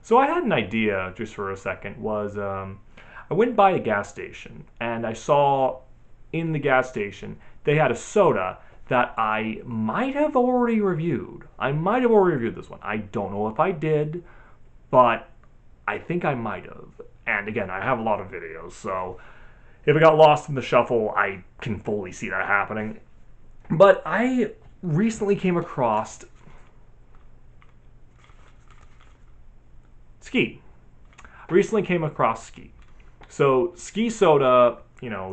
So I had an idea just for a second. I went by a gas station and I saw in the gas station they had a soda that I might have already reviewed. I might have already reviewed this one. I don't know if I did, but I think I might have. And again, I have a lot of videos, so if it got lost in the shuffle, I can fully see that happening. But I recently came across Ski. Recently came across Ski. So Ski soda,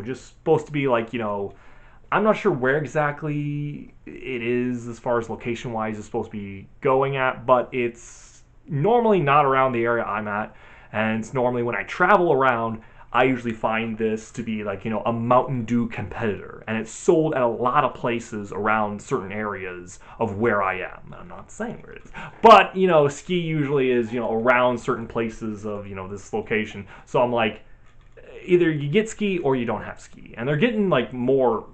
just supposed to be like, I'm not sure where exactly it is as far as location wise it's supposed to be going at, but it's normally not around the area I'm at. And it's normally when I travel around, I usually find this to be like, a Mountain Dew competitor. And it's sold at a lot of places around certain areas of where I am. I'm not saying where it is. But, Ski usually is, around certain places of, this location. So I'm like, either you get Ski or you don't have Ski. And they're getting like more,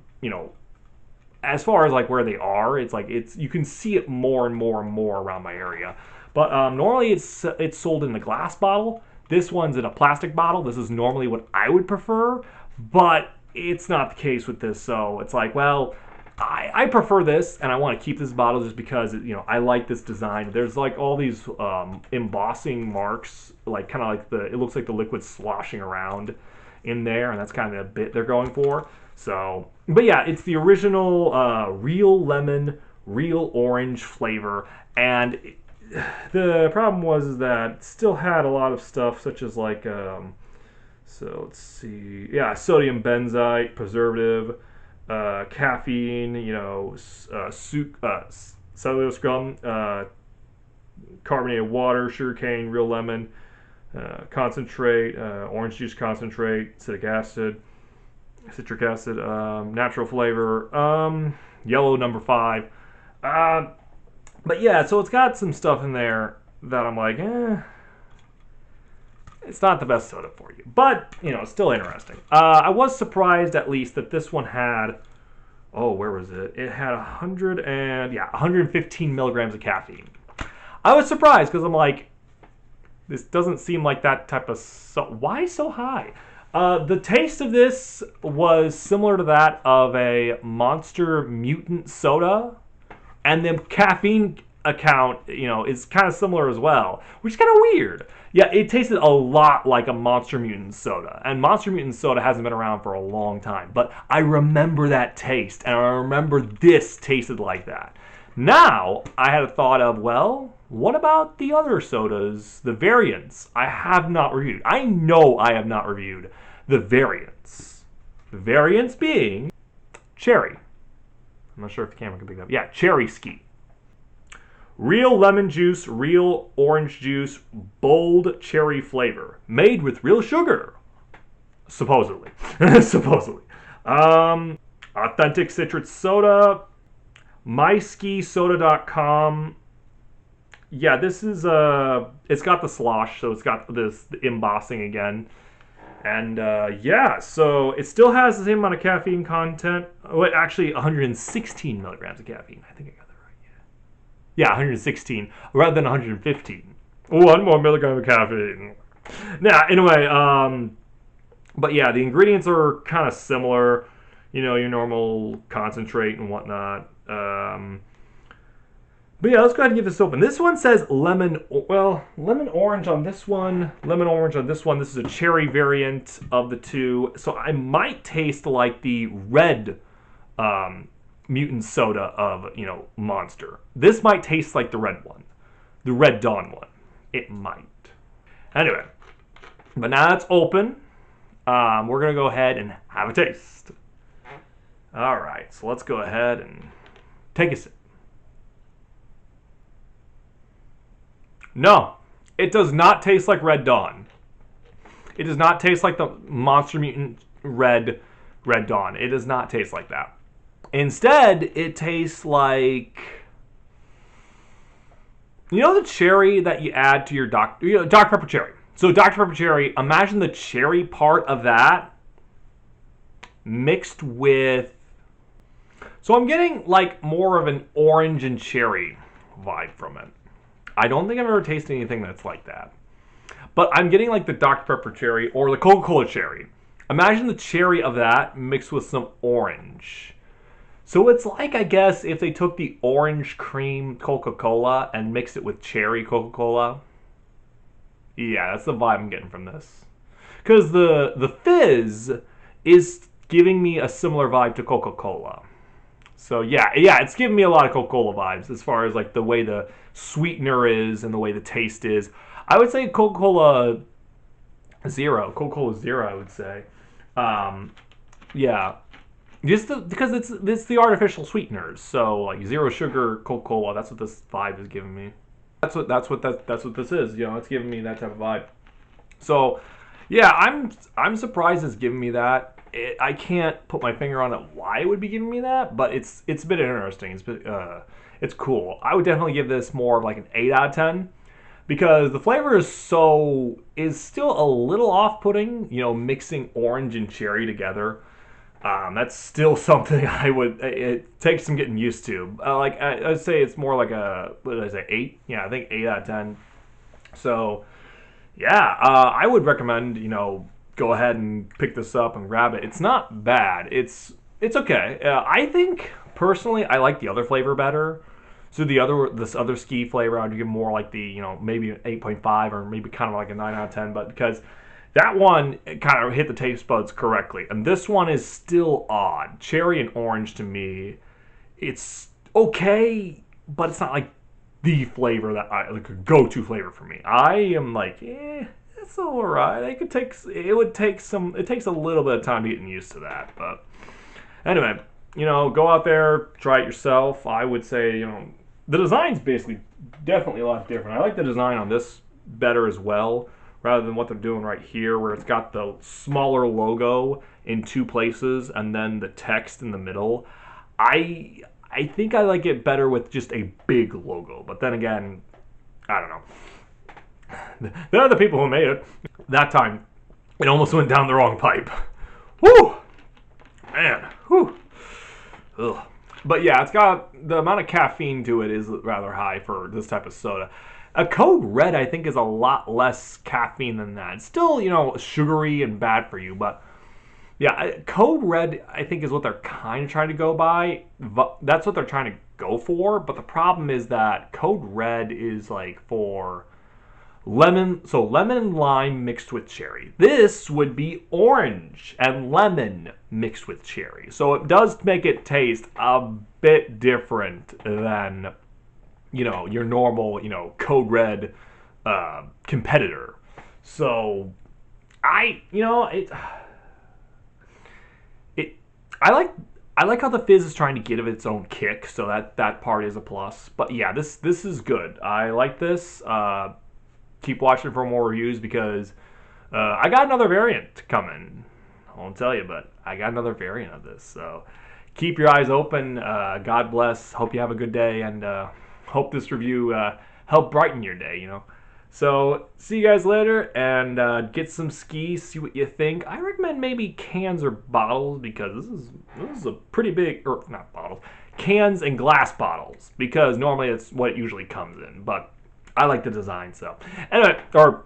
as far as like where they are, it's like you can see it more and more and more around my area. But normally it's sold in a glass bottle. This one's in a plastic bottle. This is normally what I would prefer, but it's not the case with this. So it's like, well, I prefer this, and I want to keep this bottle just because I like this design. There's like all these embossing marks, like kind of like it looks like the liquid sloshing around in there, and that's kind of the bit they're going for. So, but yeah, it's the original real lemon, real orange flavor, and the problem was that it still had a lot of stuff such as like, so let's see, yeah, sodium benzoate, preservative, caffeine, cellulose gum, carbonated water, sugarcane, real lemon, concentrate, orange juice concentrate, citric acid, natural flavor, yellow number 5. But yeah, so it's got some stuff in there that I'm like, it's not the best soda for you. But, it's still interesting. I was surprised at least that this one had, where was it? It had 115 milligrams of caffeine. I was surprised because I'm like, this doesn't seem like that type of, why so high? The taste of this was similar to that of a Monster Mutant soda. And the caffeine account, is kind of similar as well, which is kind of weird. Yeah, it tasted a lot like a Monster Mutant soda. And Monster Mutant soda hasn't been around for a long time. But I remember that taste, and I remember this tasted like that. Now, I had a thought of, well, what about the other sodas, the variants? I have not reviewed. I know I have not reviewed the variants. The variants being cherry. I'm not sure if the camera can pick it up. Yeah, cherry Ski. Real lemon juice, real orange juice, bold cherry flavor. Made with real sugar. Supposedly. Supposedly. Authentic citrus soda. MySkiSoda.com. Yeah, this is, it's got the slosh, so it's got the embossing again. And yeah, so it still has the same amount of caffeine content. Well, actually, 116 milligrams of caffeine. I think I got that right. Yeah, 116 rather than 115. 1 more milligram of caffeine. Now, anyway, but yeah, the ingredients are kind of similar. Your normal concentrate and whatnot. But yeah, let's go ahead and get this open. This one says lemon orange on this one, lemon orange on this one. This is a cherry variant of the two. So I might taste like the red mutant soda of, Monster. This might taste like the red one, the Red Dawn one. It might. Anyway, but now it's open. We're going to go ahead and have a taste. All right, so let's go ahead and take a sip. No, it does not taste like Red Dawn. It does not taste like the Monster Mutant Red Dawn. It does not taste like that. Instead, it tastes like, the cherry that you add to your Dr. Pepper cherry. So Dr. Pepper cherry, imagine the cherry part of that mixed with, so I'm getting like more of an orange and cherry vibe from it. I don't think I've ever tasted anything that's like that. But I'm getting like the Dr. Pepper cherry or the Coca-Cola cherry. Imagine the cherry of that mixed with some orange. So it's like, I guess, if they took the orange cream Coca-Cola and mixed it with cherry Coca-Cola. Yeah, that's the vibe I'm getting from this. Because the fizz is giving me a similar vibe to Coca-Cola. So yeah, it's giving me a lot of Coca-Cola vibes as far as like the way the sweetener is and the way the taste is. I would say Coca-Cola Zero. Coca-Cola Zero, I would say. Um, yeah, because it's the artificial sweeteners. So like zero sugar Coca-Cola. That's what this vibe is giving me. That's what this is. It's giving me that type of vibe. So yeah, I'm surprised it's giving me that. I can't put my finger on it why it would be giving me that, but it's a bit interesting. It's cool. I would definitely give this more of like an 8 out of 10 because the flavor is still a little off-putting. Mixing orange and cherry together. That's still something it takes some getting used to. I'd say it's more like what did I say, 8? Yeah, I think 8 out of 10. So, yeah, I would recommend, go ahead and pick this up and grab it. It's not bad. It's okay. I think, personally, I like the other flavor better. So this other ski flavor, I'd give more like the, maybe an 8.5 or maybe kind of like a 9 out of 10, but because that one kind of hit the taste buds correctly. And this one is still odd. Cherry and orange to me, it's okay, but it's not like the flavor that like a go-to flavor for me. I am like, it's all right. It takes a little bit of time getting used to that. But anyway, go out there, try it yourself. I would say, the design's basically definitely a lot different. I like the design on this better as well, rather than what they're doing right here, where it's got the smaller logo in two places and then the text in the middle. I think I like it better with just a big logo, but then again, I don't know. They're the people who made it. That time, it almost went down the wrong pipe. Woo! Man, whew. Ugh. But yeah, it's got the amount of caffeine to it is rather high for this type of soda. A Code Red, I think, is a lot less caffeine than that. It's still, sugary and bad for you, but yeah, Code Red, I think, is what they're kind of trying to go by. That's what they're trying to go for, but the problem is that Code Red is like for lemon and lime mixed with cherry. This would be orange and lemon mixed with cherry. So it does make it taste a bit different than, your normal, Code Red competitor. So I like how the fizz is trying to give its own kick, so that part is a plus. But yeah, this is good. I like this. Keep watching for more reviews because I got another variant coming. I won't tell you, but I got another variant of this. So keep your eyes open. God bless. Hope you have a good day, and hope this review helped brighten your day. So see you guys later, and get some skis. See what you think. I recommend maybe cans or bottles because this is a pretty big, or not bottles, cans and glass bottles because normally it's what it usually comes in, but I like the design, so anyway, or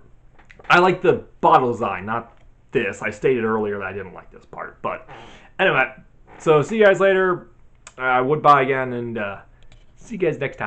I like the bottle design, not this. I stated earlier that I didn't like this part, but anyway, so see you guys later. I would buy again, and see you guys next time.